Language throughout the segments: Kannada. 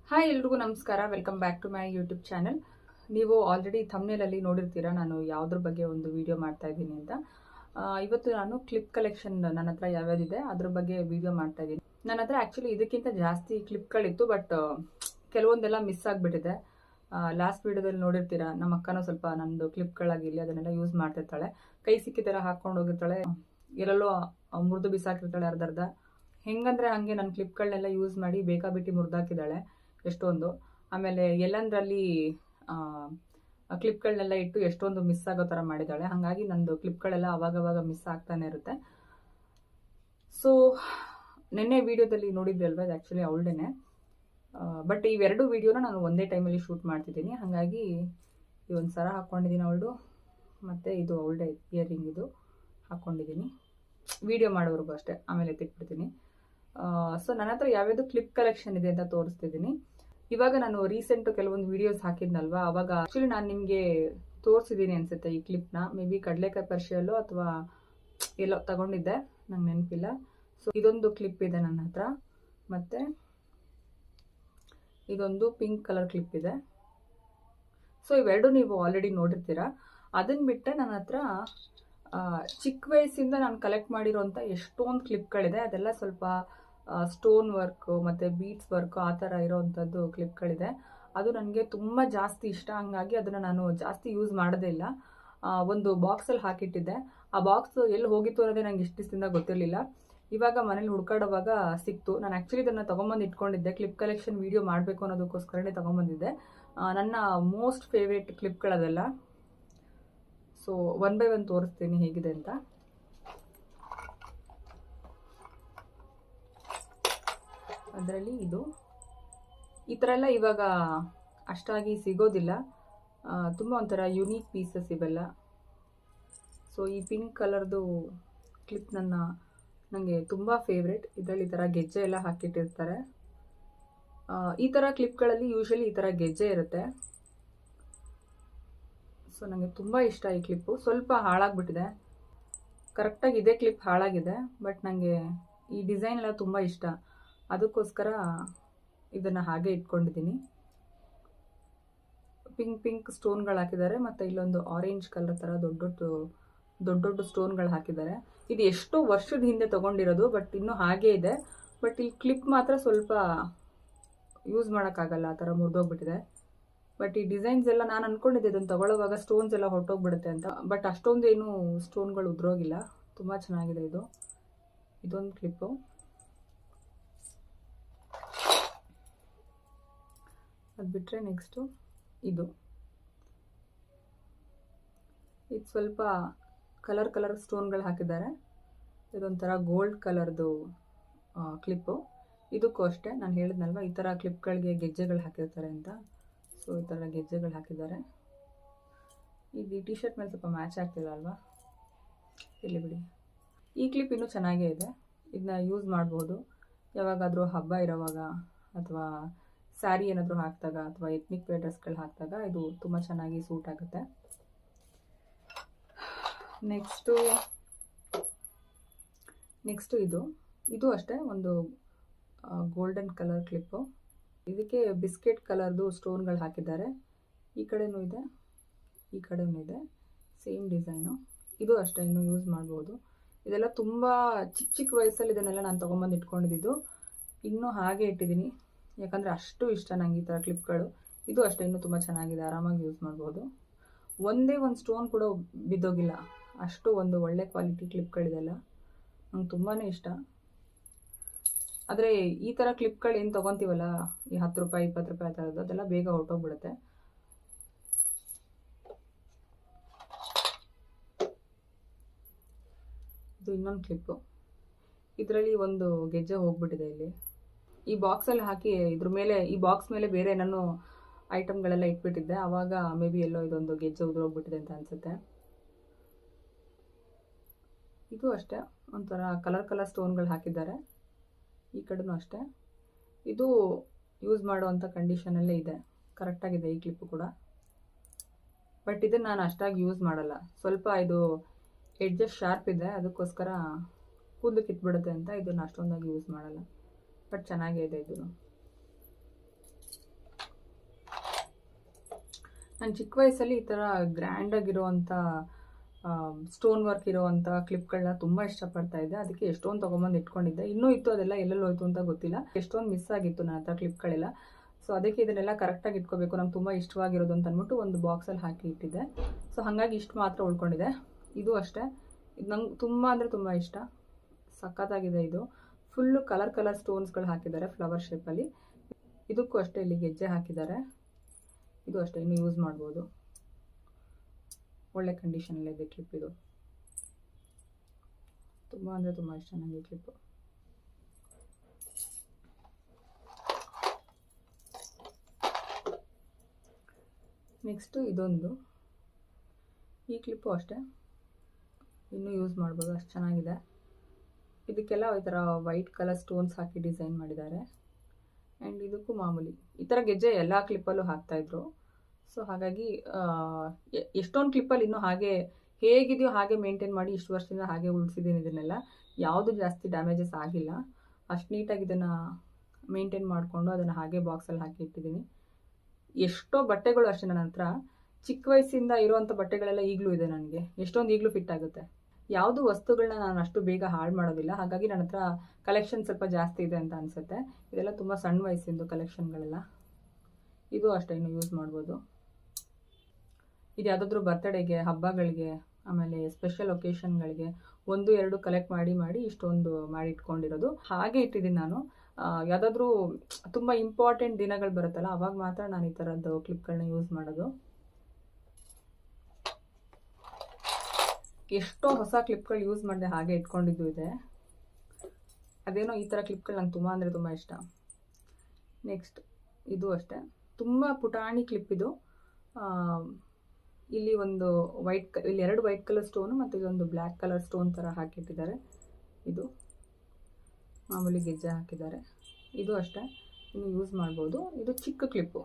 ಹಾಯ್ ಎಲ್ರಿಗೂ ನಮಸ್ಕಾರ. Welcome back to my YouTube channel. ನೀವು ಆಲ್ರೆಡಿ ಥಂಬ್ನೇಲಲ್ಲಿ ನೋಡಿರ್ತೀರಾ ನಾನು ಯಾವುದ್ರ ಬಗ್ಗೆ ಒಂದು ವಿಡಿಯೋ ಮಾಡ್ತಾ ಇದ್ದೀನಿ ಅಂತ. ಇವತ್ತು ನಾನು ಕ್ಲಿಪ್ ಕಲೆಕ್ಷನ್ ನನ್ನ ಹತ್ರ ಯಾವ್ಯಾವ್ದಿದೆ ಅದ್ರ ಬಗ್ಗೆ ವಿಡಿಯೋ ಮಾಡ್ತಾ ಇದ್ದೀನಿ. ನನ್ನ ಹತ್ರ ಆ್ಯಕ್ಚುಲಿ ಇದಕ್ಕಿಂತ ಜಾಸ್ತಿ ಕ್ಲಿಪ್ಗಳಿತ್ತು, ಬಟ್ ಕೆಲವೊಂದೆಲ್ಲ ಮಿಸ್ ಆಗಿಬಿಟ್ಟಿದೆ. ಲಾಸ್ಟ್ ವಿಡಿಯೋದಲ್ಲಿ ನೋಡಿರ್ತೀರಾ, ನಮ್ಮ ಅಕ್ಕನೂ ಸ್ವಲ್ಪ ನಂದು ಕ್ಲಿಪ್ಗಳಾಗಿರಲಿ ಅದನ್ನೆಲ್ಲ ಯೂಸ್ ಮಾಡ್ತಿರ್ತಾಳೆ. ಕೈ ಸಿಕ್ಕಿತರ ಹಾಕೊಂಡು ಹೋಗಿರ್ತಾಳೆ, ಎಲ್ಲೆಲ್ಲೋ ಮುರಿದು ಬಿಸಾಕಿರ್ತಾಳೆ ಅರ್ಧರ್ಧ. ಹೆಂಗಂದ್ರೆ ಹಾಗೆ ನನ್ನ ಕ್ಲಿಪ್ಗಳನ್ನೆಲ್ಲ ಯೂಸ್ ಮಾಡಿ ಬೇಕಾಬಿಟ್ಟಿ ಮುರಿದಾಕಿದ್ದಾಳೆ ಎಷ್ಟೊಂದು. ಆಮೇಲೆ ಎಲ್ಲಂದ್ರಲ್ಲಿ ಕ್ಲಿಪ್ಗಳನ್ನೆಲ್ಲ ಇಟ್ಟು ಎಷ್ಟೊಂದು ಮಿಸ್ ಆಗೋ ಥರ ಮಾಡಿದ್ದಾಳೆ. ಹಾಗಾಗಿ ನಂದು ಕ್ಲಿಪ್ಗಳೆಲ್ಲ ಅವಾಗವಾಗ ಮಿಸ್ ಆಗ್ತಾನೆ ಇರುತ್ತೆ. ಸೊ ನಿನ್ನೆ ವಿಡಿಯೋದಲ್ಲಿ ನೋಡಿದ್ರಿ ಅಲ್ವಾ, ಇದು ಆ್ಯಕ್ಚುಲಿ ಅವಳೇನೆ. ಬಟ್ ಇವೆರಡು ವಿಡಿಯೋನ ನಾನು ಒಂದೇ ಟೈಮಲ್ಲಿ ಶೂಟ್ ಮಾಡ್ತಿದ್ದೀನಿ. ಹಾಗಾಗಿ ಈ ಒಂದು ಸರ ಹಾಕ್ಕೊಂಡಿದ್ದೀನಿ ಅವಳು, ಮತ್ತು ಇದು ಅವಳೇ ಇಯರಿಂಗ್ ಇದು ಹಾಕ್ಕೊಂಡಿದ್ದೀನಿ. ವಿಡಿಯೋ ಮಾಡೋವರೆಗೂ ಅಷ್ಟೇ, ಆಮೇಲೆ ಎತ್ತಿಟ್ಬಿಡ್ತೀನಿ. ಸೊ ನನ್ನ ಹತ್ರ ಯಾವ್ಯಾವುದು ಕ್ಲಿಪ್ ಕಲೆಕ್ಷನ್ ಇದೆ ಅಂತ ತೋರಿಸ್ತಿದ್ದೀನಿ. ಇವಾಗ ನಾನು ರೀಸೆಂಟ್ ಕೆಲವೊಂದು ವಿಡಿಯೋಸ್ ಹಾಕಿದ್ನಲ್ವಾ, ಅವಾಗ ಆಕ್ಚುಲಿ ನಾನು ನಿಮಗೆ ತೋರಿಸಿದ್ದೀನಿ ಅನ್ಸುತ್ತೆ ಈ ಕ್ಲಿಪ್ನ. ಮೇ ಬಿ ಕಡಲೆಕಾಯಿ ಪರಿಷೆಯಲ್ಲೋ ಅಥವಾ ಎಲ್ಲೋ ತಗೊಂಡಿದ್ದೆ, ನಂಗೆ ನೆನಪಿಲ್ಲ. ಸೊ ಇದೊಂದು ಕ್ಲಿಪ್ ಇದೆ ನನ್ನ ಹತ್ರ, ಮತ್ತು ಇದೊಂದು ಪಿಂಕ್ ಕಲರ್ ಕ್ಲಿಪ್ ಇದೆ. ಸೊ ಇವೆರಡು ನೀವು ಆಲ್ರೆಡಿ ನೋಡಿರ್ತೀರಾ. ಅದನ್ನ ಬಿಟ್ಟರೆ ನನ್ನ ಹತ್ರ ಚಿಕ್ಕ ವಯಸ್ಸಿಂದ ನಾನು ಕಲೆಕ್ಟ್ ಮಾಡಿರೋಂಥ ಎಷ್ಟೊಂದು ಕ್ಲಿಪ್ಗಳಿದೆ. ಅದೆಲ್ಲ ಸ್ವಲ್ಪ ಸ್ಟೋನ್ ವರ್ಕು ಮತ್ತು ಬೀಟ್ಸ್ ವರ್ಕು ಆ ಥರ ಇರೋವಂಥದ್ದು ಕ್ಲಿಪ್ಗಳಿದೆ. ಅದು ನನಗೆ ತುಂಬ ಜಾಸ್ತಿ ಇಷ್ಟ. ಹಂಗಾಗಿ ಅದನ್ನು ನಾನು ಜಾಸ್ತಿ ಯೂಸ್ ಮಾಡೋದೇ ಇಲ್ಲ. ಒಂದು ಬಾಕ್ಸಲ್ಲಿ ಹಾಕಿಟ್ಟಿದ್ದೆ. ಆ ಬಾಕ್ಸ್ ಎಲ್ಲಿ ಹೋಗಿತ್ತು ಅನ್ನೋದೇ ನನಗೆ ಇಷ್ಟು ದಿವಸದಿಂದ ಗೊತ್ತಿರಲಿಲ್ಲ. ಇವಾಗ ಮನೇಲಿ ಹುಡ್ಕಾಡುವಾಗ ಸಿಕ್ತು. ನಾನು ಆ್ಯಕ್ಚುಲಿ ಇದನ್ನು ತೊಗೊಂಬಂದು ಇಟ್ಕೊಂಡಿದ್ದೆ, ಕ್ಲಿಪ್ ಕಲೆಕ್ಷನ್ ವೀಡಿಯೋ ಮಾಡಬೇಕು ಅನ್ನೋದಕ್ಕೋಸ್ಕರನೇ ತೊಗೊಂಬಂದಿದ್ದೆ. ನನ್ನ ಮೋಸ್ಟ್ ಫೇವ್ರೇಟ್ ಕ್ಲಿಪ್ಗಳದೆಲ್ಲ. ಸೊ ಒನ್ ಬೈ ಒನ್ ತೋರಿಸ್ತೀನಿ ಹೇಗಿದೆ ಅಂತ. ಅದರಲ್ಲಿ ಇದು ಈ ಥರ ಎಲ್ಲ ಇವಾಗ ಅಷ್ಟಾಗಿ ಸಿಗೋದಿಲ್ಲ. ತುಂಬ ಒಂಥರ ಯುನೀಕ್ ಪೀಸಸ್ ಇವೆಲ್ಲ. ಸೊ ಈ ಪಿಂಕ್ ಕಲರ್ದು ಕ್ಲಿಪ್ ನನಗೆ ತುಂಬ ಫೇವ್ರೇಟ್. ಇದರಲ್ಲಿ ಈ ಥರ ಗೆಜ್ಜೆ ಎಲ್ಲ ಹಾಕಿಟ್ಟಿರ್ತಾರೆ. ಈ ಥರ ಕ್ಲಿಪ್ಗಳಲ್ಲಿ ಯೂಶಲಿ ಈ ಥರ ಗೆಜ್ಜೆ ಇರುತ್ತೆ. ಸೊ ನನಗೆ ತುಂಬ ಇಷ್ಟ ಈ ಕ್ಲಿಪ್ಪು. ಸ್ವಲ್ಪ ಹಾಳಾಗ್ಬಿಟ್ಟಿದೆ, ಕರೆಕ್ಟಾಗಿ ಇದೇ ಕ್ಲಿಪ್ ಹಾಳಾಗಿದೆ, ಬಟ್ ನನಗೆ ಈ ಡಿಸೈನ್ ಎಲ್ಲ ತುಂಬ ಇಷ್ಟ. ಅದಕ್ಕೋಸ್ಕರ ಇದನ್ನು ಹಾಗೆ ಇಟ್ಕೊಂಡಿದ್ದೀನಿ. ಪಿಂಕ್ ಸ್ಟೋನ್ಗಳು ಹಾಕಿದ್ದಾರೆ, ಮತ್ತು ಇಲ್ಲೊಂದು ಆರೆಂಜ್ ಕಲರ್ ಥರ ದೊಡ್ಡ ಸ್ಟೋನ್ಗಳು ಹಾಕಿದ್ದಾರೆ. ಇದು ಎಷ್ಟೋ ವರ್ಷದ ಹಿಂದೆ ತೊಗೊಂಡಿರೋದು, ಬಟ್ ಇನ್ನೂ ಹಾಗೇ ಇದೆ. ಬಟ್ ಇಲ್ಲಿ ಕ್ಲಿಪ್ ಮಾತ್ರ ಸ್ವಲ್ಪ ಯೂಸ್ ಮಾಡೋಕ್ಕಾಗಲ್ಲ, ಆ ಥರ ಮುರಿದೋಗ್ಬಿಟ್ಟಿದೆ. ಬಟ್ ಈ ಡಿಸೈನ್ಸ್ ಎಲ್ಲ ನಾನು ಅಂದ್ಕೊಂಡಿದ್ದೆ ಇದನ್ನು ತೊಗೊಳ್ಳೋವಾಗ ಸ್ಟೋನ್ಸ್ ಎಲ್ಲ ಹೊರಟೋಗ್ಬಿಡುತ್ತೆ ಅಂತ. ಬಟ್ ಅಷ್ಟೊಂದು ಏನು ಸ್ಟೋನ್ಗಳು ಉದ್ರೋಗಿಲ್ಲ. ತುಂಬ ಚೆನ್ನಾಗಿದೆ ಇದು. ಇದೊಂದು ಕ್ಲಿಪ್ಪು. ಅದು ಬಿಟ್ಟರೆ ನೆಕ್ಸ್ಟು ಇದು ಸ್ವಲ್ಪ ಕಲರ್ ಸ್ಟೋನ್ಗಳು ಹಾಕಿದ್ದಾರೆ. ಇದೊಂಥರ ಗೋಲ್ಡ್ ಕಲರ್ದು ಕ್ಲಿಪ್ಪು. ಇದಕ್ಕೂ ಅಷ್ಟೇ, ನಾನು ಹೇಳಿದ್ನಲ್ವ ಈ ಥರ ಕ್ಲಿಪ್ಗಳಿಗೆ ಗೆಜ್ಜೆಗಳು ಹಾಕಿರ್ತಾರೆ ಅಂತ. ಸೊ ಈ ಥರ ಗೆಜ್ಜೆಗಳು ಹಾಕಿದ್ದಾರೆ. ಈ ಟಿ ಶರ್ಟ್ ಮೇಲೆ ಸ್ವಲ್ಪ ಮ್ಯಾಚ್ ಆಗ್ತಿಲ್ಲ ಅಲ್ವಾ, ಇಲ್ಲಿ ಬಿಡಿ. ಈ ಕ್ಲಿಪ್ ಇನ್ನೂ ಚೆನ್ನಾಗೇ ಇದೆ. ಇದನ್ನ ಯೂಸ್ ಮಾಡ್ಬೋದು ಯಾವಾಗಾದರೂ ಹಬ್ಬ ಇರೋವಾಗ, ಅಥವಾ ಸ್ಯಾರಿ ಏನಾದರೂ ಹಾಕಿದಾಗ, ಅಥವಾ ಎತ್ನಿಕ್ ವೇರ್ ಡ್ರೆಸ್ಗಳು ಹಾಕಿದಾಗ ಇದು ತುಂಬ ಚೆನ್ನಾಗಿ ಸೂಟ್ ಆಗುತ್ತೆ. ನೆಕ್ಸ್ಟು ಇದು ಅಷ್ಟೇ ಒಂದು ಗೋಲ್ಡನ್ ಕಲರ್ ಕ್ಲಿಪ್ಪು. ಇದಕ್ಕೆ ಬಿಸ್ಕೆಟ್ ಕಲರ್ದು ಸ್ಟೋನ್ಗಳು ಹಾಕಿದ್ದಾರೆ. ಈ ಕಡೆನೂ ಇದೆ, ಈ ಕಡೆನೂ ಇದೆ, ಸೇಮ್ ಡಿಸೈನು. ಇದು ಅಷ್ಟೇ, ಇನ್ನೂ ಯೂಸ್ ಮಾಡ್ಬೋದು. ಇದೆಲ್ಲ ತುಂಬ ಚಿಕ್ಕ ವಯಸ್ಸಲ್ಲಿ ಇದನ್ನೆಲ್ಲ ನಾನು ತೊಗೊಂಬಂದು ಇಟ್ಕೊಂಡಿದ್ದು. ಇನ್ನೂ ಹಾಗೆ ಇಟ್ಟಿದ್ದೀನಿ, ಯಾಕಂದರೆ ಅಷ್ಟು ಇಷ್ಟ ನನಗೆ ಈ ಥರ ಕ್ಲಿಪ್ಗಳು. ಇದು ಅಷ್ಟೇ, ಇನ್ನೂ ತುಂಬ ಚೆನ್ನಾಗಿದೆ, ಆರಾಮಾಗಿ ಯೂಸ್ ಮಾಡ್ಬೋದು. ಒಂದೇ ಒಂದು ಸ್ಟೋನ್ ಕೂಡ ಬಿದ್ದೋಗಿಲ್ಲ, ಅಷ್ಟು ಒಂದು ಒಳ್ಳೆ ಕ್ವಾಲಿಟಿ ಕ್ಲಿಪ್ಗಳಿದೆಲ್ಲ. ನಂಗೆ ತುಂಬಾ ಇಷ್ಟ. ಆದರೆ ಈ ಥರ ಕ್ಲಿಪ್ಗಳು ಏನು ತೊಗೊತೀವಲ್ಲ, ಈ 10 ರೂಪಾಯಿ 20 ರೂಪಾಯಿ ಆ ಥರದ್ದು, ಅದೆಲ್ಲ ಬೇಗ ಹೊರಟೋಗ್ಬಿಡುತ್ತೆ. ಇದು ಇನ್ನೊಂದು ಕ್ಲಿಪ್ಪು. ಇದರಲ್ಲಿ ಒಂದು ಗೆಜ್ಜೆ ಹೋಗ್ಬಿಟ್ಟಿದೆ ಇಲ್ಲಿ. ಈ ಬಾಕ್ಸಲ್ಲಿ ಹಾಕಿ ಈ ಬಾಕ್ಸ್ ಮೇಲೆ ಬೇರೆ ನಾನು ಐಟಮ್ಗಳೆಲ್ಲ ಇಟ್ಬಿಟ್ಟಿದ್ದೆ. ಆವಾಗ ಮೇ ಬಿ ಎಲ್ಲೋ ಇದೊಂದು ಗೆಜ್ಜೆ ಉದುರೋಗ್ಬಿಟ್ಟಿದೆ ಅಂತ ಅನಿಸುತ್ತೆ. ಇದು ಅಷ್ಟೇ, ಒಂಥರ ಕಲರ್ ಸ್ಟೋನ್ಗಳು ಹಾಕಿದ್ದಾರೆ. ಈ ಕಡೆನೂ ಅಷ್ಟೇ. ಇದು ಯೂಸ್ ಮಾಡುವಂಥ ಕಂಡೀಷನಲ್ಲೇ ಇದೆ, ಕರೆಕ್ಟಾಗಿದೆ ಈ ಕ್ಲಿಪ್ಪು ಕೂಡ. ಬಟ್ ಇದನ್ನು ನಾನು ಅಷ್ಟಾಗಿ ಯೂಸ್ ಮಾಡಲ್ಲ. ಸ್ವಲ್ಪ ಇದು ಎಡ್ಜಸ್ ಶಾರ್ಪ್ ಇದೆ, ಅದಕ್ಕೋಸ್ಕರ ಕೂದಲು ಕಿತ್ಬಿಡುತ್ತೆ ಅಂತ ಇದನ್ನು ಅಷ್ಟೊಂದಾಗಿ ಯೂಸ್ ಮಾಡಲ್ಲ. ಬಟ್ ಚೆನ್ನಾಗೇ ಇದೆ ಇದು. ನಾನು ಚಿಕ್ಕ ವಯಸ್ಸಲ್ಲಿ ಈ ಥರ ಗ್ರ್ಯಾಂಡಾಗಿರೋವಂಥ ಸ್ಟೋನ್ ವರ್ಕ್ ಇರೋವಂಥ ಕ್ಲಿಪ್ಗಳನ್ನ ತುಂಬ ಇಷ್ಟಪಡ್ತಾ ಇದ್ದೆ. ಅದಕ್ಕೆ ಎಷ್ಟೊಂದು ತೊಗೊಂಬಂದು ಇಟ್ಕೊಂಡಿದ್ದೆ. ಇನ್ನೂ ಇತ್ತು, ಅದೆಲ್ಲ ಎಲ್ಲೆಲ್ಲಿ ಹೋಯ್ತು ಅಂತ ಗೊತ್ತಿಲ್ಲ. ಎಷ್ಟೊಂದು ಮಿಸ್ ಆಗಿತ್ತು ನನ್ನ ಹತ್ರ ಕ್ಲಿಪ್ಗಳೆಲ್ಲ. ಸೊ ಅದಕ್ಕೆ ಇದನ್ನೆಲ್ಲ ಕರೆಕ್ಟಾಗಿ ಇಟ್ಕೋಬೇಕು, ನಂಗೆ ತುಂಬ ಇಷ್ಟವಾಗಿರೋದು ಅಂತ ಅಂದ್ಬಿಟ್ಟು ಒಂದು ಬಾಕ್ಸಲ್ಲಿ ಹಾಕಿ ಇಟ್ಟಿದ್ದೆ. ಸೊ ಹಾಗಾಗಿ ಇಷ್ಟು ಮಾತ್ರ ಉಳ್ಕೊಂಡಿದೆ. ಇದು ಅಷ್ಟೇ, ಇದು ನಂಗೆ ತುಂಬ ಅಂದರೆ ತುಂಬ ಇಷ್ಟ, ಸಖತ್ತಾಗಿದೆ. ಇದು ಫುಲ್ಲು ಕಲರ್ ಸ್ಟೋನ್ಸ್ಗಳು ಹಾಕಿದ್ದಾರೆ ಫ್ಲವರ್ ಶೇಪಲ್ಲಿ. ಇದಕ್ಕೂ ಅಷ್ಟೇ ಇಲ್ಲಿ ಗೆಜ್ಜೆ ಹಾಕಿದ್ದಾರೆ. ಇದು ಅಷ್ಟೇ, ಇನ್ನು ಯೂಸ್ ಮಾಡ್ಬೋದು. ಒಳ್ಳೆ ಕಂಡೀಷನಲ್ಲಿದೆ ಕ್ಲಿಪ್. ಇದು ತುಂಬ ಅಂದರೆ ತುಂಬ ಇಷ್ಟ ನನಗೆ ಕ್ಲಿಪ್ಪು. ನೆಕ್ಸ್ಟು ಇದೊಂದು, ಈ ಕ್ಲಿಪ್ಪು ಅಷ್ಟೇ ಇನ್ನೂ ಯೂಸ್ ಮಾಡ್ಬೋದು, ಅಷ್ಟು ಚೆನ್ನಾಗಿದೆ. ಇದಕ್ಕೆಲ್ಲ ಈ ಥರ ವೈಟ್ ಕಲರ್ ಸ್ಟೋನ್ಸ್ ಹಾಕಿ ಡಿಸೈನ್ ಮಾಡಿದ್ದಾರೆ. ಆ್ಯಂಡ್ ಇದಕ್ಕೂ ಮಾಮೂಲಿ ಈ ಥರ ಗೆಜ್ಜೆ ಎಲ್ಲ ಕ್ಲಿಪ್ಪಲ್ಲೂ ಹಾಕ್ತಾಯಿದ್ರು. ಸೊ ಹಾಗಾಗಿ ಎಷ್ಟೊಂದು ಕ್ಲಿಪ್ಪಲ್ಲಿ ಇನ್ನೂ ಹಾಗೆ ಹೇಗಿದೆಯೋ ಹಾಗೆ ಮೇಂಟೈನ್ ಮಾಡಿ ಇಷ್ಟು ವರ್ಷದಿಂದ ಹಾಗೆ ಉಳಿಸಿದ್ದೀನಿ. ಇದನ್ನೆಲ್ಲ ಯಾವುದು ಜಾಸ್ತಿ ಡ್ಯಾಮೇಜಸ್ ಆಗಿಲ್ಲ. ಅಷ್ಟು ನೀಟಾಗಿ ಇದನ್ನು ಮೇಂಟೈನ್ ಮಾಡಿಕೊಂಡು ಅದನ್ನು ಹಾಗೆ ಬಾಕ್ಸಲ್ಲಿ ಹಾಕಿ ಇಟ್ಟಿದ್ದೀನಿ. ಎಷ್ಟೋ ಬಟ್ಟೆಗಳು ಅಷ್ಟೇ ನನ್ನ ಹತ್ರ ಚಿಕ್ಕ ವಯಸ್ಸಿಂದ ಇರೋವಂಥ ಬಟ್ಟೆಗಳೆಲ್ಲ ಈಗಲೂ ಇದೆ ನನಗೆ. ಎಷ್ಟೊಂದು ಈಗಲೂ ಫಿಟ್ ಆಗುತ್ತೆ. ಯಾವುದು ವಸ್ತುಗಳನ್ನ ನಾನು ಅಷ್ಟು ಬೇಗ ಹಾಳು ಮಾಡೋದಿಲ್ಲ. ಹಾಗಾಗಿ ನನ್ನ ಹತ್ರ ಕಲೆಕ್ಷನ್ ಸ್ವಲ್ಪ ಜಾಸ್ತಿ ಇದೆ ಅಂತ ಅನಿಸುತ್ತೆ. ಇದೆಲ್ಲ ತುಂಬ ಸಣ್ಣ ವಯಸ್ಸಿಂದು ಕಲೆಕ್ಷನ್ಗಳೆಲ್ಲ. ಇದು ಅಷ್ಟೇ ಇನ್ನು ಯೂಸ್ ಮಾಡ್ಬೋದು. ಇದು ಯಾವುದಾದ್ರೂ ಬರ್ತಡೇಗೆ, ಹಬ್ಬಗಳಿಗೆ, ಆಮೇಲೆ ಸ್ಪೆಷಲ್ ಒಕೇಶನ್ಗಳಿಗೆ 1-2 ಕಲೆಕ್ಟ್ ಮಾಡಿ ಇಷ್ಟೊಂದು ಮಾಡಿ ಇಟ್ಕೊಂಡಿರೋದು. ಹಾಗೆ ಇಟ್ಟಿದ್ದೀನಿ ನಾನು. ಯಾವುದಾದ್ರೂ ತುಂಬ ಇಂಪಾರ್ಟೆಂಟ್ ದಿನಗಳು ಬರುತ್ತಲ್ಲ, ಅವಾಗ ಮಾತ್ರ ನಾನು ಈ ಥರದ್ದು ಕ್ಲಿಪ್ಗಳನ್ನ ಯೂಸ್ ಮಾಡೋದು. ಎಷ್ಟೋ ಹೊಸ ಕ್ಲಿಪ್ಗಳು ಯೂಸ್ ಮಾಡಿದೆ, ಹಾಗೆ ಇಟ್ಕೊಂಡಿದ್ದು ಇದೆ. ಅದೇನೋ ಈ ಥರ ಕ್ಲಿಪ್ಗಳು ನಂಗೆ ತುಂಬ ಅಂದರೆ ತುಂಬ ಇಷ್ಟ. ನೆಕ್ಸ್ಟ್ ಇದು ಅಷ್ಟೇ, ತುಂಬ ಪುಟಾಣಿ ಕ್ಲಿಪ್ ಇದು. ಇಲ್ಲಿ ಒಂದು ಇಲ್ಲಿ 2 ವೈಟ್ ಕಲರ್ ಸ್ಟೋನು ಮತ್ತು ಇದೊಂದು ಬ್ಲ್ಯಾಕ್ ಕಲರ್ ಸ್ಟೋನ್ ಥರ ಹಾಕಿಟ್ಟಿದ್ದಾರೆ. ಇದು ಮಾಮೂಲಿ ಗೆಜ್ಜೆ ಹಾಕಿದ್ದಾರೆ. ಇದು ಅಷ್ಟೇ ಇನ್ನು ಯೂಸ್ ಮಾಡ್ಬೋದು. ಇದು ಚಿಕ್ಕ ಕ್ಲಿಪ್ಪು.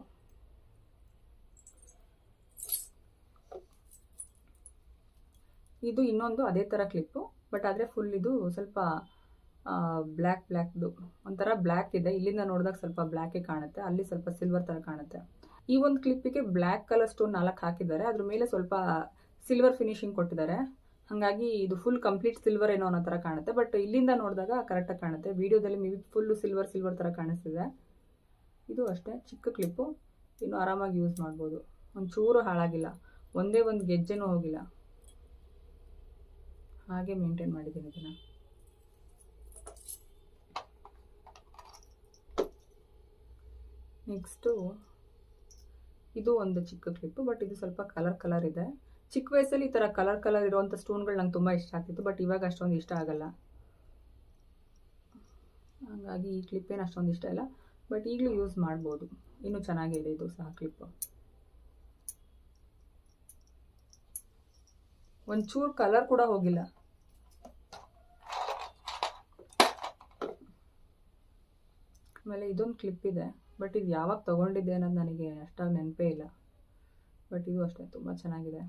ಇದು ಇನ್ನೊಂದು ಅದೇ ಥರ ಕ್ಲಿಪ್ಪು, ಬಟ್ ಆದರೆ ಫುಲ್ ಇದು ಸ್ವಲ್ಪ ಬ್ಲ್ಯಾಕ್ದು ಒಂಥರ ಬ್ಲ್ಯಾಕ್ ಇದೆ. ಇಲ್ಲಿಂದ ನೋಡಿದಾಗ ಸ್ವಲ್ಪ ಬ್ಲ್ಯಾಕೇ ಕಾಣುತ್ತೆ, ಅಲ್ಲಿ ಸ್ವಲ್ಪ ಸಿಲ್ವರ್ ಥರ ಕಾಣುತ್ತೆ. ಈ ಒಂದು ಕ್ಲಿಪ್ಪಿಗೆ ಬ್ಲ್ಯಾಕ್ ಕಲರ್ ಸ್ಟೋನ್ 4 ಹಾಕಿದ್ದಾರೆ. ಅದ್ರ ಮೇಲೆ ಸ್ವಲ್ಪ ಸಿಲ್ವರ್ ಫಿನಿಶಿಂಗ್ ಕೊಟ್ಟಿದ್ದಾರೆ. ಹಾಗಾಗಿ ಇದು ಫುಲ್ ಕಂಪ್ಲೀಟ್ ಸಿಲ್ವರ್ ಏನೋ ಅನ್ನೋ ಥರ ಕಾಣುತ್ತೆ, ಬಟ್ ಇಲ್ಲಿಂದ ನೋಡಿದಾಗ ಕರೆಕ್ಟಾಗಿ ಕಾಣುತ್ತೆ. ವಿಡಿಯೋದಲ್ಲಿ ಮೇ ಬಿ ಫುಲ್ಲು ಸಿಲ್ವರ್ ಥರ ಕಾಣಿಸ್ತಿದೆ. ಇದು ಅಷ್ಟೇ ಚಿಕ್ಕ ಕ್ಲಿಪ್ಪು, ಇನ್ನು ಆರಾಮಾಗಿ ಯೂಸ್ ಮಾಡ್ಬೋದು. ಒಂಚೂರು ಹಾಳಾಗಿಲ್ಲ, ಒಂದೇ ಒಂದು ಗೆಜ್ಜೆನೂ ಹೋಗಿಲ್ಲ, ಹಾಗೆ ಮೇಂಟೈನ್ ಮಾಡಿದ್ದೀನಿ ಇದನ್ನು. ನೆಕ್ಸ್ಟು ಇದು ಒಂದು ಚಿಕ್ಕ ಕ್ಲಿಪ್ಪು, ಬಟ್ ಇದು ಸ್ವಲ್ಪ ಕಲರ್ ಇದೆ. ಚಿಕ್ಕ ವಯಸ್ಸಲ್ಲಿ ಈ ಥರ ಕಲರ್ ಇರುವಂಥ ಸ್ಟೋನ್ಗಳು ನಂಗೆ ತುಂಬ ಇಷ್ಟ ಆಗ್ತಿತ್ತು, ಬಟ್ ಇವಾಗ ಅಷ್ಟೊಂದು ಇಷ್ಟ ಆಗಲ್ಲ. ಹಾಗಾಗಿ ಈ ಕ್ಲಿಪ್ಪೇನು ಅಷ್ಟೊಂದು ಇಷ್ಟ ಇಲ್ಲ, ಬಟ್ ಈಗಲೂ ಯೂಸ್ ಮಾಡ್ಬೋದು. ಇನ್ನೂ ಚೆನ್ನಾಗಿದೆ ಇದು ಸಹ ಕ್ಲಿಪ್ಪು. ಒಂಚೂರು ಕಲರ್ ಕೂಡ ಹೋಗಿಲ್ಲ. ಆಮೇಲೆ ಇದೊಂದು ಕ್ಲಿಪ್ ಇದೆ, ಬಟ್ ಇದು ಯಾವಾಗ ತೊಗೊಂಡಿದ್ದೆ ಅನ್ನೋದು ನನಗೆ ಅಷ್ಟಾಗಿ ನೆನಪೇ ಇಲ್ಲ. ಬಟ್ ಇದು ಅಷ್ಟೇ ತುಂಬ ಚೆನ್ನಾಗಿದೆ,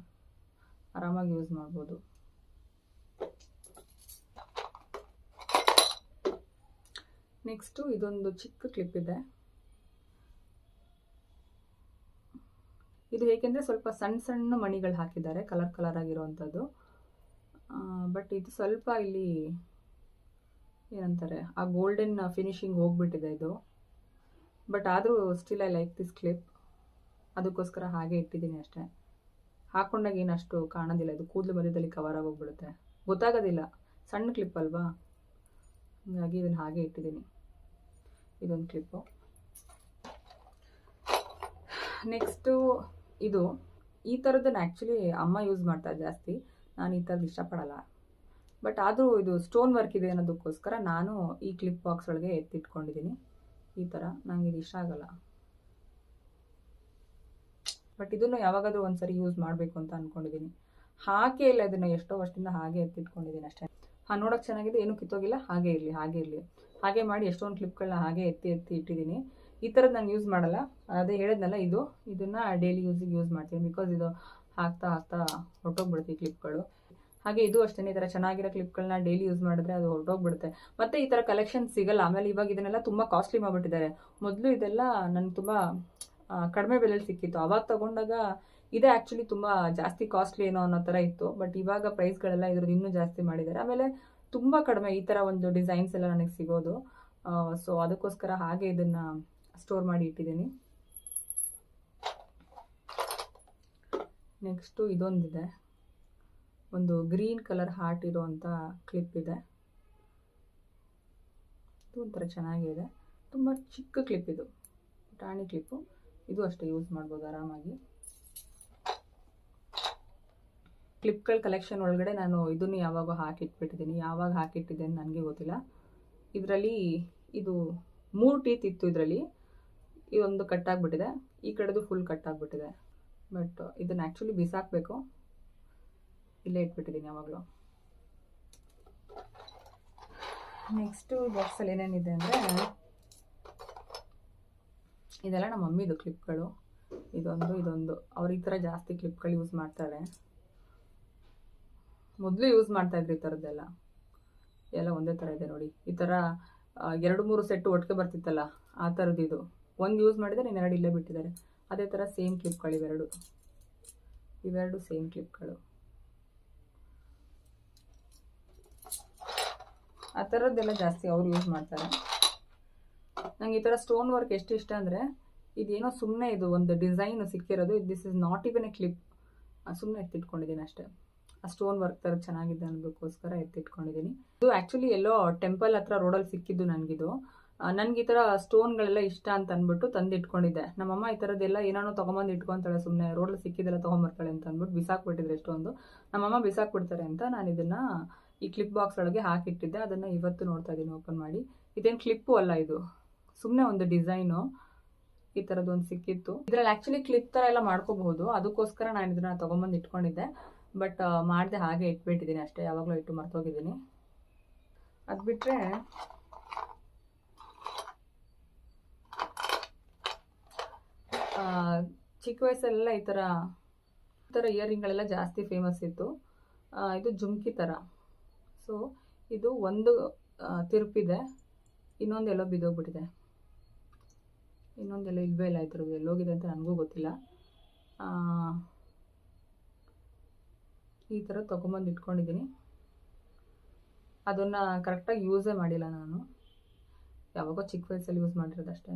ಆರಾಮಾಗಿ ಯೂಸ್ ಮಾಡ್ಬೋದು. ನೆಕ್ಸ್ಟು ಇದೊಂದು ಚಿಕ್ಕ ಕ್ಲಿಪ್ ಇದೆ. ಇದು ಹೇಗೆಂದರೆ ಸ್ವಲ್ಪ ಸಣ್ಣ ಮಣಿಗಳು ಹಾಕಿದ್ದಾರೆ, ಕಲರ್ ಆಗಿರುವಂಥದ್ದು. ಬಟ್ ಇದು ಸ್ವಲ್ಪ ಇಲ್ಲಿ ಏನಂತಾರೆ, ಆ ಗೋಲ್ಡನ್ ಫಿನಿಶಿಂಗ್ ಹೋಗ್ಬಿಟ್ಟಿದೆ ಇದು. ಬಟ್ ಆದರೂ still I like this clip. ಅದಕ್ಕೋಸ್ಕರ ಹಾಗೆ ಇಟ್ಟಿದ್ದೀನಿ ಅಷ್ಟೇ. ಹಾಕ್ಕೊಂಡಾಗ ಏನಷ್ಟು ಕಾಣೋದಿಲ್ಲ, ಇದು ಕೂದಲು ಮಧ್ಯದಲ್ಲಿ ಕವರ್ ಆಗೋಗ್ಬಿಡುತ್ತೆ, ಗೊತ್ತಾಗೋದಿಲ್ಲ. ಸಣ್ಣ ಕ್ಲಿಪ್ ಅಲ್ವಾ, ಹಾಗಾಗಿ ಇದನ್ನು ಹಾಗೆ ಇಟ್ಟಿದ್ದೀನಿ. ಇದೊಂದು ಕ್ಲಿಪ್ಪು. ನೆಕ್ಸ್ಟು ಇದು ಈ ಥರದ್ದನ್ನು ಆ್ಯಕ್ಚುಲಿ ಅಮ್ಮ ಯೂಸ್ ಮಾಡ್ತಾರೆ ಜಾಸ್ತಿ. ನಾನು ಈ ಥರದ್ದು ಇಷ್ಟಪಡಲ್ಲ, ಬಟ್ ಆದರೂ ಇದು ಸ್ಟೋನ್ ವರ್ಕ್ ಇದೆ ಅನ್ನೋದಕ್ಕೋಸ್ಕರ ನಾನು ಈ ಕ್ಲಿಪ್ ಬಾಕ್ಸ್ ಒಳಗೆ ಎತ್ತಿಟ್ಕೊಂಡಿದ್ದೀನಿ. ಈ ಥರ ನನಗೆ ಇದು ಇಷ್ಟ ಆಗಲ್ಲ, ಬಟ್ ಇದನ್ನು ಯಾವಾಗಾದರೂ ಒಂದ್ಸರಿ ಯೂಸ್ ಮಾಡಬೇಕು ಅಂತ ಅಂದ್ಕೊಂಡಿದ್ದೀನಿ. ಹಾಗೆ ಇಲ್ಲ, ಇದನ್ನು ಎಷ್ಟೋ ವರ್ಷದಿಂದ ಹಾಗೆ ಎತ್ತಿಟ್ಕೊಂಡಿದ್ದೀನಿ ಅಷ್ಟೇ. ನೋಡೋಕೆ ಚೆನ್ನಾಗಿದೆ, ಏನೂ ಕಿತ್ತೋಗಿಲ್ಲ, ಹಾಗೆ ಇರಲಿ. ಹಾಗೆ ಮಾಡಿ ಎಷ್ಟೊಂದು ಕ್ಲಿಪ್ಗಳನ್ನ ಹಾಗೆ ಎತ್ತಿ ಇಟ್ಟಿದ್ದೀನಿ. ಈ ಥರದ್ದು ನಾನು ಯೂಸ್ ಮಾಡಲ್ಲ, ಅದೇ ಹೇಳಿದ್ನಲ್ಲ, ಇದನ್ನು ಡೈಲಿ ಯೂಸ್ ಮಾಡ್ತೀನಿ. ಬಿಕಾಸ್ ಇದು ಹಾಕ್ತಾ ಹೊರಟೋಗ್ಬಿಡುತ್ತೆ ಈ ಕ್ಲಿಪ್ಗಳು. ಹಾಗೆ ಇದು ಅಷ್ಟೇ, ಈ ಥರ ಚೆನ್ನಾಗಿರೋ ಕ್ಲಿಪ್ಗಳನ್ನ ಡೈಲಿ ಯೂಸ್ ಮಾಡಿದ್ರೆ ಅದು ಹೊರಟೋಗ್ಬಿಡುತ್ತೆ. ಮತ್ತು ಈ ಥರ ಕಲೆಕ್ಷನ್ ಸಿಗಲ್ಲ. ಆಮೇಲೆ ಇವಾಗ ಇದನ್ನೆಲ್ಲ ತುಂಬ ಕಾಸ್ಟ್ಲಿ ಮಾಡಿಬಿಟ್ಟಿದ್ದಾರೆ. ಮೊದಲು ಇದೆಲ್ಲ ನನಗೆ ತುಂಬ ಕಡಿಮೆ ಬೆಲೆಯಲ್ಲಿ ಸಿಕ್ಕಿತ್ತು. ಆವಾಗ ತೊಗೊಂಡಾಗ ಇದೇ ಆ್ಯಕ್ಚುಲಿ ತುಂಬ ಜಾಸ್ತಿ ಕಾಸ್ಟ್ಲಿ ಏನೋ ಅನ್ನೋ ಥರ ಇತ್ತು. ಬಟ್ ಇವಾಗ ಪ್ರೈಸ್ಗಳೆಲ್ಲ ಇದ್ರದ್ದು ಇನ್ನೂ ಜಾಸ್ತಿ ಮಾಡಿದ್ದಾರೆ. ಆಮೇಲೆ ತುಂಬ ಕಡಿಮೆ ಈ ಥರ ಒಂದು ಡಿಸೈನ್ಸ್ ಎಲ್ಲ ನನಗೆ ಸಿಗೋದು. ಸೊ ಅದಕ್ಕೋಸ್ಕರ ಹಾಗೆ ಇದನ್ನು ಸ್ಟೋರ್ ಮಾಡಿ ಇಟ್ಟಿದ್ದೀನಿ. ನೆಕ್ಸ್ಟು ಇದೊಂದಿದೆ, ಒಂದು ಗ್ರೀನ್ ಕಲರ್ ಹಾರ್ಟ್ ಇರೋವಂಥ ಕ್ಲಿಪ್ ಇದೆ. ಇದು ಒಂಥರ ಚೆನ್ನಾಗಿದೆ, ತುಂಬ ಚಿಕ್ಕ ಕ್ಲಿಪ್ ಇದು, ಟಾಣಿ ಕ್ಲಿಪ್ಪು. ಇದು ಅಷ್ಟೇ ಯೂಸ್ ಮಾಡ್ಬೋದು ಆರಾಮಾಗಿ. ಕ್ಲಿಪ್ಗಳ ಕಲೆಕ್ಷನ್ ಒಳಗಡೆ ನಾನು ಇದನ್ನು ಯಾವಾಗ ಹಾಕಿಟ್ಬಿಟ್ಟಿದ್ದೀನಿ, ಯಾವಾಗ ಹಾಕಿಟ್ಟಿದ್ದೆ ಅಂತ ನನಗೆ ಗೊತ್ತಿಲ್ಲ. ಇದರಲ್ಲಿ ಇದು 3 ಟೀತ್ ಇತ್ತು. ಇದರಲ್ಲಿ ಇದೊಂದು ಕಟ್ ಆಗಿಬಿಟ್ಟಿದೆ, ಈ ಕಡೆದು ಫುಲ್ ಕಟ್ ಆಗಿಬಿಟ್ಟಿದೆ. ಬಟ್ ಇದನ್ನು ಆ್ಯಕ್ಚುಲಿ ಬಿಸಾಕಬೇಕು, ಇಲ್ಲೇ ಇಟ್ಬಿಟ್ಟಿದ್ದೀನಿ ಯಾವಾಗಲೂ. ನೆಕ್ಸ್ಟು ಬಾಕ್ಸಲ್ಲಿ ಏನೇನಿದೆ ಅಂದರೆ, ಇದೆಲ್ಲ ನಮ್ಮ ಮಮ್ಮಿದು ಕ್ಲಿಪ್ಗಳು. ಇದೊಂದು ಅವ್ರು ಈ ಥರ ಜಾಸ್ತಿ ಕ್ಲಿಪ್ಗಳು ಯೂಸ್ ಮಾಡ್ತಾರೆ. ಮೊದಲು ಯೂಸ್ ಮಾಡ್ತಾಯಿದ್ರು ಈ ಥರದ್ದೆಲ್ಲ. ಎಲ್ಲ ಒಂದೇ ಥರ ಇದೆ ನೋಡಿ. ಈ ಥರ 2-3 ಸೆಟ್ಟು ಒಟ್ಟಿಗೆ ಬರ್ತಿತ್ತಲ್ಲ, ಆ ಥರದ್ದು ಇದು. ಒಂದು ಯೂಸ್ ಮಾಡಿದರೆ ಇನ್ನೆರಡು ಇಲ್ಲೇ ಬಿಟ್ಟಿದ್ದಾರೆ. ಅದೇ ಥರ ಸೇಮ್ ಕ್ಲಿಪ್ಗಳು ಇವೆರಡು ಸೇಮ್ ಕ್ಲಿಪ್ಗಳು. ಆ ಥರದ್ದೆಲ್ಲ ಜಾಸ್ತಿ ಅವ್ರು ಯೂಸ್ ಮಾಡ್ತಾರೆ. ನಂಗೆ ಈ ಥರ ಸ್ಟೋನ್ ವರ್ಕ್ ಎಷ್ಟು ಇಷ್ಟ ಅಂದರೆ, ಇದೇನೋ ಸುಮ್ಮನೆ ಇದು ಒಂದು ಡಿಸೈನು ಸಿಕ್ಕಿರೋದು. This is not even a clip. ಸುಮ್ಮನೆ ಎತ್ತಿಟ್ಕೊಂಡಿದ್ದೀನಿ ಅಷ್ಟೇ. ಆ ಸ್ಟೋನ್ ವರ್ಕ್ ಥರ ಚೆನ್ನಾಗಿದೆ ಅನ್ನೋದಕ್ಕೋಸ್ಕರ ಎತ್ತಿಟ್ಕೊಂಡಿದ್ದೀನಿ. ಇದು ಆ್ಯಕ್ಚುಲಿ ಎಲ್ಲೋ ಟೆಂಪಲ್ ಹತ್ರ ರೋಡಲ್ಲಿ ಸಿಕ್ಕಿದ್ದು ನನಗಿದು. ನನಗೆ ಈ ಥರ ಸ್ಟೋನ್ಗಳೆಲ್ಲ ಇಷ್ಟ ಅಂತ ಅಂದ್ಬಿಟ್ಟು ತಂದು ಇಟ್ಕೊಂಡಿದ್ದೆ. ನಮ್ಮಮ್ಮ ಈ ಥರದ್ದೆಲ್ಲ ಏನಾನೋ ತೊಗೊಂಬಂದು ಇಟ್ಕೊತಾಳೆ, ಸುಮ್ಮನೆ ರೋಡಲ್ಲಿ ಸಿಕ್ಕಿದ್ದೆಲ್ಲ ತೊಗೊಂಬರ್ತಾಳೆ ಅಂತ ಅಂದ್ಬಿಟ್ಟು ಬಿಸಾಕ್ಬಿಟ್ಟಿದ್ರೆ ಎಷ್ಟೊಂದು. ನಮ್ಮಮ್ಮ ಬಿಸಾಕ್ಬಿಡ್ತಾರೆ ಅಂತ ನಾನು ಇದನ್ನು ಈ ಕ್ಲಿಪ್ ಬಾಕ್ಸ್ ಒಳಗೆ ಹಾಕಿಟ್ಟಿದ್ದೆ. ಅದನ್ನು ಇವತ್ತು ನೋಡ್ತಾ ಇದ್ದೀನಿ ಓಪನ್ ಮಾಡಿ. ಇದೇನು ಕ್ಲಿಪ್ಪು ಅಲ್ಲ, ಇದು ಸುಮ್ಮನೆ ಒಂದು ಡಿಸೈನು. ಈ ಥರದ್ದೊಂದು ಸಿಕ್ಕಿತ್ತು. ಇದರಲ್ಲಿ ಆ್ಯಕ್ಚುಲಿ ಕ್ಲಿಪ್ ಥರ ಎಲ್ಲ ಮಾಡ್ಕೋಬಹುದು. ಅದಕ್ಕೋಸ್ಕರ ನಾನು ಇದನ್ನು ತೊಗೊಂಬಂದು ಇಟ್ಕೊಂಡಿದ್ದೆ. ಬಟ್ ಮಾಡದೆ ಹಾಗೆ ಇಟ್ಬಿಟ್ಟಿದ್ದೀನಿ ಅಷ್ಟೇ. ಯಾವಾಗಲೂ ಇಟ್ಟು ಮರ್ತೋಗಿದ್ದೀನಿ. ಅದು ಬಿಟ್ಟರೆ ಚಿಕ್ಕ ವಯಸ್ಸಲ್ಲೆಲ್ಲ ಈ ಥರ ಇಯರಿಂಗ್ಗಳೆಲ್ಲ ಜಾಸ್ತಿ ಫೇಮಸ್ ಇತ್ತು. ಇದು ಜುಮ್ಕಿ ಥರ. ಸೊ ಇದು ಒಂದು ತಿರುಪಿದೆ, ಇನ್ನೊಂದೆಲ್ಲೋ ಬಿದ್ದೋಗ್ಬಿಟ್ಟಿದೆ. ಇನ್ನೊಂದೆಲ್ಲ ಇಲ್ವೇ ಇಲ್ಲ. ಇದ್ರದ್ದು ಎಲ್ಲೋಗಿದೆ ಅಂತ ನನಗೂ ಗೊತ್ತಿಲ್ಲ. ಈ ಥರ ತೊಗೊಂಬಂದು ಇಟ್ಕೊಂಡಿದ್ದೀನಿ. ಅದನ್ನು ಕರೆಕ್ಟಾಗಿ ಯೂಸೇ ಮಾಡಿಲ್ಲ ನಾನು. ಯಾವಾಗೋ ಚಿಕ್ಕ ವಯಸ್ಸಲ್ಲಿ ಯೂಸ್ ಮಾಡಿರೋದು ಅಷ್ಟೇ.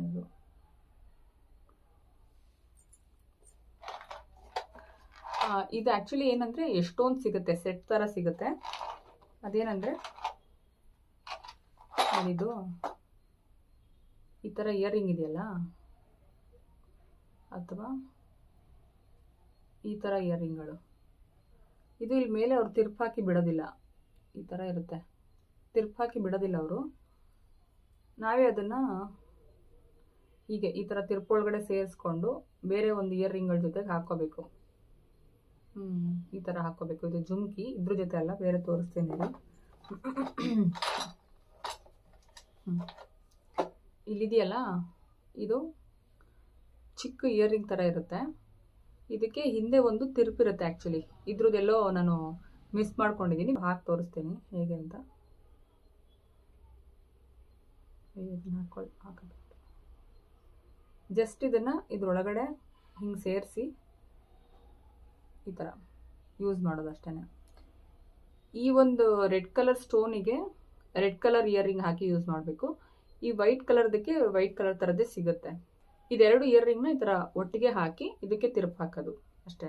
ಇದು ಆ್ಯಕ್ಚುಲಿ ಏನಂದರೆ ಎಷ್ಟೊಂದು ಸಿಗುತ್ತೆ, ಸೆಟ್ ಥರ ಸಿಗುತ್ತೆ. ಅದೇನಂದರೆ ಇದು ಈ ಥರ ಇಯರಿಂಗ್ ಇದೆಯಲ್ಲ, ಅಥವಾ ಈ ಥರ ಇಯರಿಂಗ್ಗಳು, ಇದು ಇಲ್ಲಿ ಮೇಲೆ ಅವ್ರು ತಿರುಪಾಕಿ ಬಿಡೋದಿಲ್ಲ. ಈ ಥರ ಇರುತ್ತೆ, ತಿರುಪಾಕಿ ಬಿಡೋದಿಲ್ಲ ಅವರು. ನಾವೇ ಅದನ್ನು ಹೀಗೆ ಈ ಥರ ತಿರುಪೊಳಗಡೆ ಸೇರಿಸ್ಕೊಂಡು ಬೇರೆ ಒಂದು ಇಯರಿಂಗ್ಗಳ ಜೊತೆಗೆ ಹಾಕ್ಕೋಬೇಕು. ಈ ಥರ ಹಾಕ್ಕೋಬೇಕು. ಇದು ಜುಮ್ಕಿ, ಇದ್ರ ಜೊತೆ ಅಲ್ಲ, ಬೇರೆ ತೋರಿಸ್ತೀನಿ. ಇಲ್ಲಿದೆಯಲ್ಲ, ಇದು ಚಿಕ್ಕ ಇಯರಿಂಗ್ ಥರ ಇರುತ್ತೆ. ಇದಕ್ಕೆ ಹಿಂದೆ ಒಂದು ತಿರುಪಿರುತ್ತೆ. ಆ್ಯಕ್ಚುಲಿ ಇದ್ರದ್ದೆಲ್ಲೋ ನಾನು ಮಿಸ್ ಮಾಡ್ಕೊಂಡಿದ್ದೀನಿ. ಹಾಕಿ ತೋರಿಸ್ತೀನಿ ಹೇಗೆ ಅಂತ. ಹಾಕಬೇಕು. ಜಸ್ಟ್ ಇದನ್ನು ಇದ್ರೊಳಗಡೆ ಹಿಂಗೆ ಸೇರಿಸಿ ಈ ಥರ ಯೂಸ್ ಮಾಡೋದು ಅಷ್ಟೇ. ಈ ಒಂದು ರೆಡ್ ಕಲರ್ ಸ್ಟೋನಿಗೆ ರೆಡ್ ಕಲರ್ ಇಯರಿಂಗ್ ಹಾಕಿ ಯೂಸ್ ಮಾಡಬೇಕು. ಈ ವೈಟ್ ಕಲರ್ದಕ್ಕೆ ವೈಟ್ ಕಲರ್ ಥರದ್ದೇ ಸಿಗುತ್ತೆ. ಇದೆರಡು ಇಯರಿಂಗ್ನ ಈ ಥರ ಒಟ್ಟಿಗೆ ಹಾಕಿ ಇದಕ್ಕೆ ತಿರುಪು ಹಾಕೋದು ಅಷ್ಟೇ.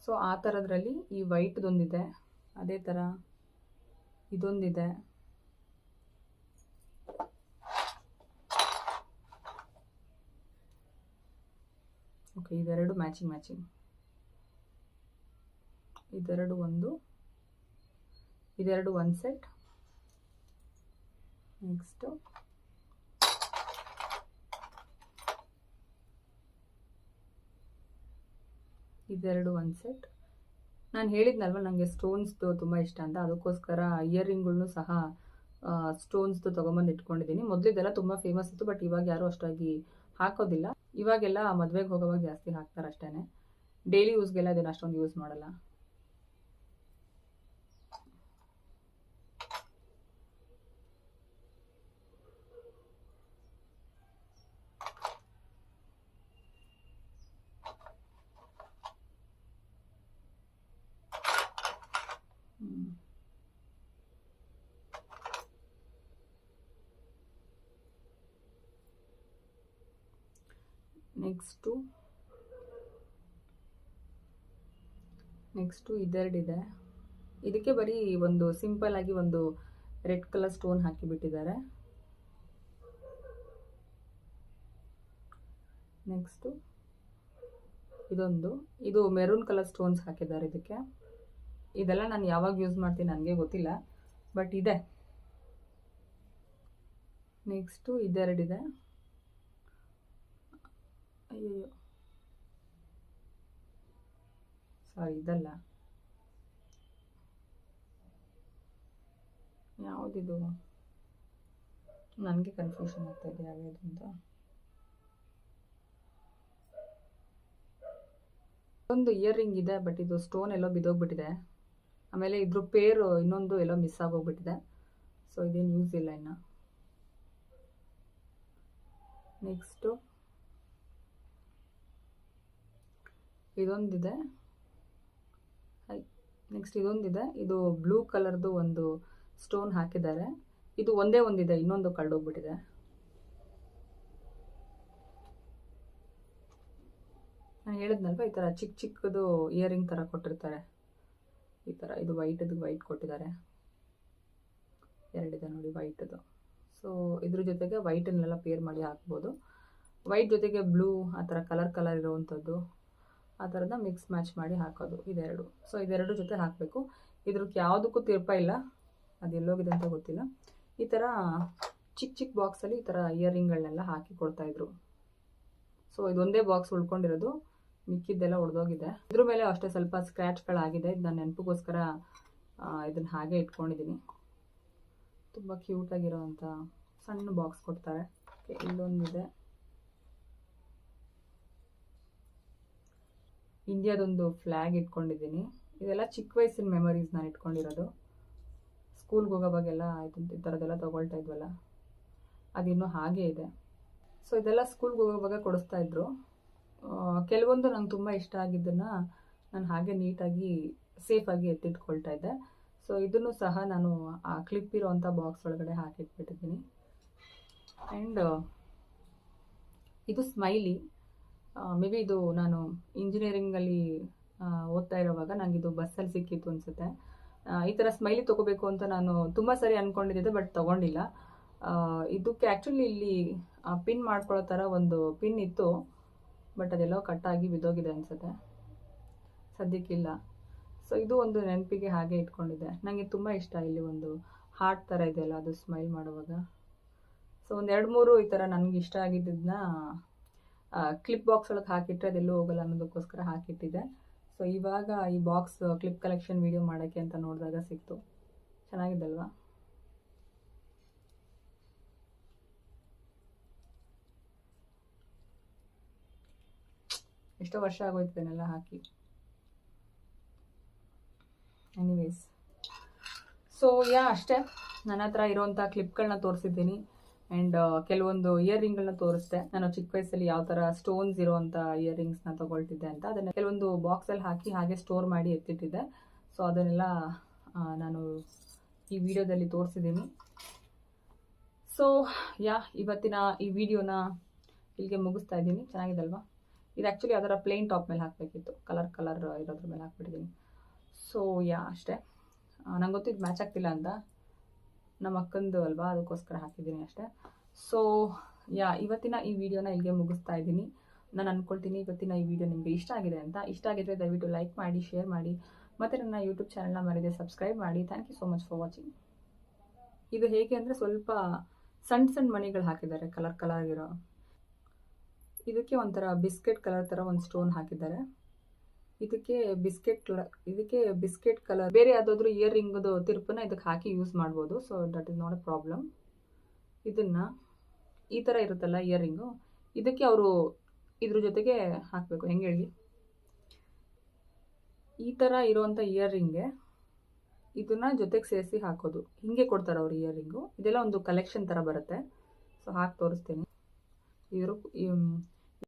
ಸೊ ಆ ಥರದ್ರಲ್ಲಿ ಈ ವೈಟ್ದೊಂದಿದೆ, ಅದೇ ಥರ ಇದೊಂದಿದೆ. ಓಕೆ, ಇದೆರಡು ಮ್ಯಾಚಿಂಗ್. ಇದೆರಡು ಒಂದು ಸೆಟ್. ನೆಕ್ಸ್ಟು ಇದೆರಡು ಒಂದು ಸೆಟ್. ನಾನು ಹೇಳಿದ್ನಲ್ವ ನನಗೆ ಸ್ಟೋನ್ಸ್ದು ತುಂಬ ಇಷ್ಟ ಅಂತ, ಅದಕ್ಕೋಸ್ಕರ ಇಯರಿಂಗ್ಗಳನ್ನು ಸಹ ಸ್ಟೋನ್ಸ್ದು ತೊಗೊಂಬಂದು ಇಟ್ಕೊಂಡಿದ್ದೀನಿ. ಮೊದಲಿದೆಲ್ಲ ತುಂಬ ಫೇಮಸ್ ಇತ್ತು, ಬಟ್ ಇವಾಗ ಯಾರೂ ಅಷ್ಟಾಗಿ ಹಾಕೋದಿಲ್ಲ. ಇವಾಗೆಲ್ಲ ಮದುವೆಗೆ ಹೋಗೋವಾಗ ಜಾಸ್ತಿ ಹಾಕ್ತಾರೆ ಅಷ್ಟೇ. ಡೈಲಿ ಯೂಸ್ಗೆಲ್ಲ ಇದನ್ನು ಅಷ್ಟೊಂದು ಯೂಸ್ ಮಾಡಲ್ಲ. ನೆಕ್ಸ್ಟು ಇದೆರಡಿದೆ. ಇದಕ್ಕೆ ಬರೀ ಒಂದು ಸಿಂಪಲ್ ಆಗಿ ಒಂದು ರೆಡ್ ಕಲರ್ ಸ್ಟೋನ್ ಹಾಕಿಬಿಟ್ಟಿದ್ದಾರೆ. ನೆಕ್ಸ್ಟು ಇದು ಮೆರೂನ್ ಕಲರ್ ಸ್ಟೋನ್ಸ್ ಹಾಕಿದ್ದಾರೆ ಇದಕ್ಕೆ. ಇದೆಲ್ಲ ನಾನು ಯಾವಾಗ ಯೂಸ್ ಮಾಡ್ತೀನಿ ನನಗೆ ಗೊತ್ತಿಲ್ಲ, ಬಟ್ ಇದೆ. ನೆಕ್ಸ್ಟು ಇದೆರಡಿದೆ. ಅಯ್ಯೋ ಸಾರಿ, ಇದಲ್ಲ, ಯಾವುದಿದು ನನಗೆ ಕನ್ಫ್ಯೂಷನ್ ಆಗ್ತಾ ಇದೆ ಯಾವ್ಯಾವುದು ಅಂತ. ಒಂದು ಇಯರ್ ರಿಂಗ್ ಇದೆ, ಬಟ್ ಇದು ಸ್ಟೋನ್ ಎಲ್ಲೋ ಬಿದ್ದೋಗ್ಬಿಟ್ಟಿದೆ. ಆಮೇಲೆ ಇದ್ರ ಪೇರು ಇನ್ನೊಂದು ಎಲ್ಲೋ ಮಿಸ್ ಆಗೋಗ್ಬಿಟ್ಟಿದೆ. ಸೊ ಇದೇನು ಯೂಸ್ ಇಲ್ಲ ಇನ್ನು. ನೆಕ್ಸ್ಟು ಇದೊಂದಿದೆ. ಇದು ಬ್ಲೂ ಕಲರ್ದು ಒಂದು ಸ್ಟೋನ್ ಹಾಕಿದ್ದಾರೆ. ಇದು ಒಂದೇ ಒಂದಿದೆ, ಇನ್ನೊಂದು ಕಳ್ದೋಗ್ಬಿಟ್ಟಿದೆ. ನಾನು ಹೇಳಿದ್ನಲ್ವ, ಈ ಥರ ಚಿಕ್ಕ ಚಿಕ್ಕದು ಇಯರಿಂಗ್ ಥರ ಕೊಟ್ಟಿರ್ತಾರೆ. ಈ ಥರ ಇದು ವೈಟ್ ಕೊಟ್ಟಿದ್ದಾರೆ. ಎರಡಿದೆ ನೋಡಿ ವೈಟದು. ಸೊ ಇದ್ರ ಜೊತೆಗೆ ವೈಟನ್ನೆಲ್ಲ ಪೇರ್ ಮಾಡಿ ಹಾಕ್ಬೋದು. ವೈಟ್ ಜೊತೆಗೆ ಬ್ಲೂ ಆ ಥರ ಕಲರ್ ಇರೋವಂಥದ್ದು, ಆ ಥರದ ಮಿಕ್ಸ್ ಮ್ಯಾಚ್ ಮಾಡಿ ಹಾಕೋದು ಇದೆರಡು. ಸೊ ಇದೆರಡು ಜೊತೆ ಹಾಕಬೇಕು. ಇದ್ರಕ್ಕೆ ಯಾವುದಕ್ಕೂ ತಿರ್ಪ ಇಲ್ಲ, ಅದು ಎಲ್ಲೋಗಿದೆ ಅಂತ ಗೊತ್ತಿಲ್ಲ. ಈ ಥರ ಚಿಕ್ಕ ಬಾಕ್ಸಲ್ಲಿ ಈ ಥರ ಇಯರಿಂಗ್ಗಳನ್ನೆಲ್ಲ ಹಾಕಿ ಕೊಡ್ತಾಯಿದ್ರು. ಸೊ ಇದೊಂದೇ ಬಾಕ್ಸ್ ಉಳ್ಕೊಂಡಿರೋದು, ಮಿಕ್ಕಿದ್ದೆಲ್ಲ ಒಡೆದೋಗಿದೆ. ಇದ್ರ ಮೇಲೆ ಅಷ್ಟೇ ಸ್ವಲ್ಪ ಸ್ಕ್ರ್ಯಾಚ್ಗಳಾಗಿದೆ. ಇದು ನಾನು ನೆನಪಿಗೋಸ್ಕರ ಇದನ್ನು ಹಾಗೆ ಇಟ್ಕೊಂಡಿದ್ದೀನಿ. ತುಂಬ ಕ್ಯೂಟಾಗಿರೋವಂಥ ಸಣ್ಣ ಬಾಕ್ಸ್ ಕೊಡ್ತಾರೆ. ಇಲ್ಲೊಂದಿದೆ, ಇಂಡಿಯಾದೊಂದು ಫ್ಲ್ಯಾಗ್ ಇಟ್ಕೊಂಡಿದ್ದೀನಿ. ಇದೆಲ್ಲ ಚಿಕ್ಕ ವಯಸ್ಸಿನ ಮೆಮೊರೀಸ್ ನಾನು ಇಟ್ಕೊಂಡಿರೋದು. ಸ್ಕೂಲ್ಗೆ ಹೋಗೋವಾಗೆಲ್ಲ ಆಯ್ತು ಈ ಥರದ್ದೆಲ್ಲ ತೊಗೊಳ್ತಾ ಇದ್ವಲ್ಲ, ಅದಿನ್ನೂ ಹಾಗೇ ಇದೆ. ಸೊ ಇದೆಲ್ಲ ಸ್ಕೂಲ್ಗೆ ಹೋಗೋವಾಗ ಕೊಡಿಸ್ತಾ ಇದ್ರು. ಕೆಲವೊಂದು ನಂಗೆ ತುಂಬ ಇಷ್ಟ ಆಗಿದ್ದನ್ನು ನಾನು ಹಾಗೆ ನೀಟಾಗಿ ಸೇಫಾಗಿ ಎತ್ತಿಟ್ಕೊಳ್ತಾ ಇದ್ದೆ. ಸೊ ಇದನ್ನು ಸಹ ನಾನು ಆ ಕ್ಲಿಪ್ ಇರೋವಂಥ ಬಾಕ್ಸ್ ಒಳಗಡೆ ಹಾಕಿಟ್ಬಿಟ್ಟಿದ್ದೀನಿ. ಆ್ಯಂಡ್ ಇದು ಸ್ಮೈಲಿ. ಮೇ ಬಿ ಇದು ನಾನು ಇಂಜಿನಿಯರಿಂಗಲ್ಲಿ ಓದ್ತಾ ಇರೋವಾಗ ನನಗಿದು ಬಸ್ಸಲ್ಲಿ ಸಿಕ್ಕಿತ್ತು ಅನಿಸುತ್ತೆ. ಈ ಥರ ಸ್ಮೈಲಿ ತೊಗೋಬೇಕು ಅಂತ ನಾನು ತುಂಬ ಸರಿ ಅಂದ್ಕೊಂಡಿದ್ದೆ, ಬಟ್ ತೊಗೊಂಡಿಲ್ಲ. ಇದಕ್ಕೆ ಆ್ಯಕ್ಚುಲಿ ಇಲ್ಲಿ ಪಿನ್ ಮಾಡ್ಕೊಳ್ಳೋ ಥರ ಒಂದು ಪಿನ್ ಇತ್ತು, ಬಟ್ ಅದೆಲ್ಲೋ ಕಟ್ಟಾಗಿ ಬಿದ್ದೋಗಿದೆ ಅನಿಸುತ್ತೆ, ಸದ್ಯಕ್ಕಿಲ್ಲ. ಸೊ ಇದು ಒಂದು ನೆನಪಿಗೆ ಹಾಗೆ ಇಟ್ಕೊಂಡಿದ್ದೆ. ನನಗೆ ತುಂಬ ಇಷ್ಟ. ಇಲ್ಲಿ ಒಂದು ಹಾರ್ಟ್ ಥರ ಇದೆಯಲ್ಲ, ಅದು ಸ್ಮೈಲ್ ಮಾಡುವಾಗ. ಸೊ ಒಂದು 2-3 ಈ ಥರ ನನಗೆ ಇಷ್ಟ ಆಗಿದ್ದನ್ನ ಕ್ಲಿಪ್ ಬಾಕ್ಸ್ ಒಳಗೆ ಹಾಕಿಟ್ರೆ ಅದೆಲ್ಲೂ ಹೋಗಲ್ಲ ಅನ್ನೋದಕ್ಕೋಸ್ಕರ ಹಾಕಿಟ್ಟಿದ್ದೆ. ಸೊ ಇವಾಗ ಈ ಬಾಕ್ಸ್ ಕ್ಲಿಪ್ ಕಲೆಕ್ಷನ್ ವಿಡಿಯೋ ಮಾಡೋಕ್ಕೆ ಅಂತ ನೋಡಿದಾಗ ಸಿಕ್ತು. ಚೆನ್ನಾಗಿದ್ದಲ್ವಾ? ಎಷ್ಟೋ ವರ್ಷ ಆಗೋಯ್ತು ಇದನ್ನೆಲ್ಲ ಹಾಕಿ. ಎನಿವೇಸ್, ಸೊ ಅಷ್ಟೇ. ನನ್ನ ಹತ್ರ ಇರೋವಂಥ ಕ್ಲಿಪ್ಗಳನ್ನ ತೋರಿಸಿದ್ದೀನಿ. ಆ್ಯಂಡ್ ಕೆಲವೊಂದು ಇಯರಿಂಗ್ಗಳನ್ನ ತೋರಿಸ್ದೆ. ನಾನು ಚಿಕ್ಕ ವಯಸ್ಸಲ್ಲಿ ಯಾವ ಥರ ಸ್ಟೋನ್ಸ್ ಇರೋವಂಥ ಇಯರಿಂಗ್ಸ್ನ ತೊಗೊಳ್ತಿದ್ದೆ ಅಂತ. ಅದನ್ನು ಕೆಲವೊಂದು ಬಾಕ್ಸಲ್ಲಿ ಹಾಕಿ ಹಾಗೆ ಸ್ಟೋರ್ ಮಾಡಿ ಎತ್ತಿಟ್ಟಿದ್ದೆ. ಸೊ ಅದನ್ನೆಲ್ಲ ನಾನು ಈ ವಿಡಿಯೋದಲ್ಲಿ ತೋರಿಸಿದ್ದೀನಿ. ಸೊ ಇವತ್ತಿನ ಈ ವಿಡಿಯೋನ ಇಲ್ಲಿಗೆ ಮುಗಿಸ್ತಾ ಇದ್ದೀನಿ. ಚೆನ್ನಾಗಿದಲ್ವಾ? ಇದು ಆ್ಯಕ್ಚುಲಿ ಅದರ ಪ್ಲೇನ್ ಟಾಪ್ ಮೇಲೆ ಹಾಕಬೇಕಿತ್ತು, ಕಲರ್ ಇರೋದ್ರ ಮೇಲೆ ಹಾಕ್ಬಿಟ್ಟಿದ್ದೀನಿ. ಸೊ ಅಷ್ಟೇ. ನಂಗೆ ಗೊತ್ತು ಇದು ಮ್ಯಾಚ್ ಆಗ್ತಿಲ್ಲ ಅಂತ, ನಮ್ಮ ಅಕ್ಕಂದು ಅಲ್ವಾ, ಅದಕ್ಕೋಸ್ಕರ ಹಾಕಿದ್ದೀನಿ ಅಷ್ಟೇ. ಸೊ ಇವತ್ತಿನ ಈ ವಿಡಿಯೋನ ಇಲ್ಲಿಗೆ ಮುಗಿಸ್ತಾ ಇದ್ದೀನಿ. ನಾನು ಅಂದ್ಕೊಳ್ತೀನಿ ಇವತ್ತಿನ ಈ ವಿಡಿಯೋ ನಿಮಗೆ ಇಷ್ಟ ಆಗಿದೆ ಅಂತ. ಇಷ್ಟ ಆಗಿದ್ರೆ ದಯವಿಟ್ಟು ಲೈಕ್ ಮಾಡಿ, ಶೇರ್ ಮಾಡಿ, ಮತ್ತು ನನ್ನ ಯೂಟ್ಯೂಬ್ ಚಾನಲ್ನ ಮರೆಯದೆ ಸಬ್ಸ್ಕ್ರೈಬ್ ಮಾಡಿ. Thank you so much for watching. ಇದು ಹೇಗೆ ಅಂದರೆ ಸ್ವಲ್ಪ ಸಣ್ಣ ಮಣಿಗಳು ಹಾಕಿದ್ದಾರೆ, ಕಲರ್ ಇರೋ. ಇದಕ್ಕೆ ಒಂಥರ ಬಿಸ್ಕೆಟ್ ಕಲರ್ ಥರ ಒಂದು ಸ್ಟೋನ್ ಹಾಕಿದ್ದಾರೆ. ಇದಕ್ಕೆ ಬಿಸ್ಕೆಟ್ ಕಲರ್ ಬೇರೆ ಯಾವುದಾದ್ರೂ ಇಯರಿಂಗ್ದು ತಿರುಪನ್ನ ಇದಕ್ಕೆ ಹಾಕಿ ಯೂಸ್ ಮಾಡ್ಬೋದು. So that is not a problem. ಇದನ್ನು ಈ ಥರ ಇರುತ್ತಲ್ಲ ಇಯರಿಂಗು, ಇದಕ್ಕೆ ಅವರು ಇದ್ರ ಜೊತೆಗೆ ಹಾಕಬೇಕು. ಹೆಂಗೆ ಹೇಳಿ, ಈ ಥರ ಇರೋವಂಥ ಇಯರಿಂಗ್ಗೆ ಇದನ್ನ ಜೊತೆಗೆ ಸೇರಿಸಿ ಹಾಕೋದು. ಹಿಂಗೆ ಕೊಡ್ತಾರೆ ಅವರು ಇಯರಿಂಗು. ಇದೆಲ್ಲ ಒಂದು ಕಲೆಕ್ಷನ್ ಥರ ಬರುತ್ತೆ. ಸೊ ಹಾಕಿ ತೋರಿಸ್ತೀನಿ.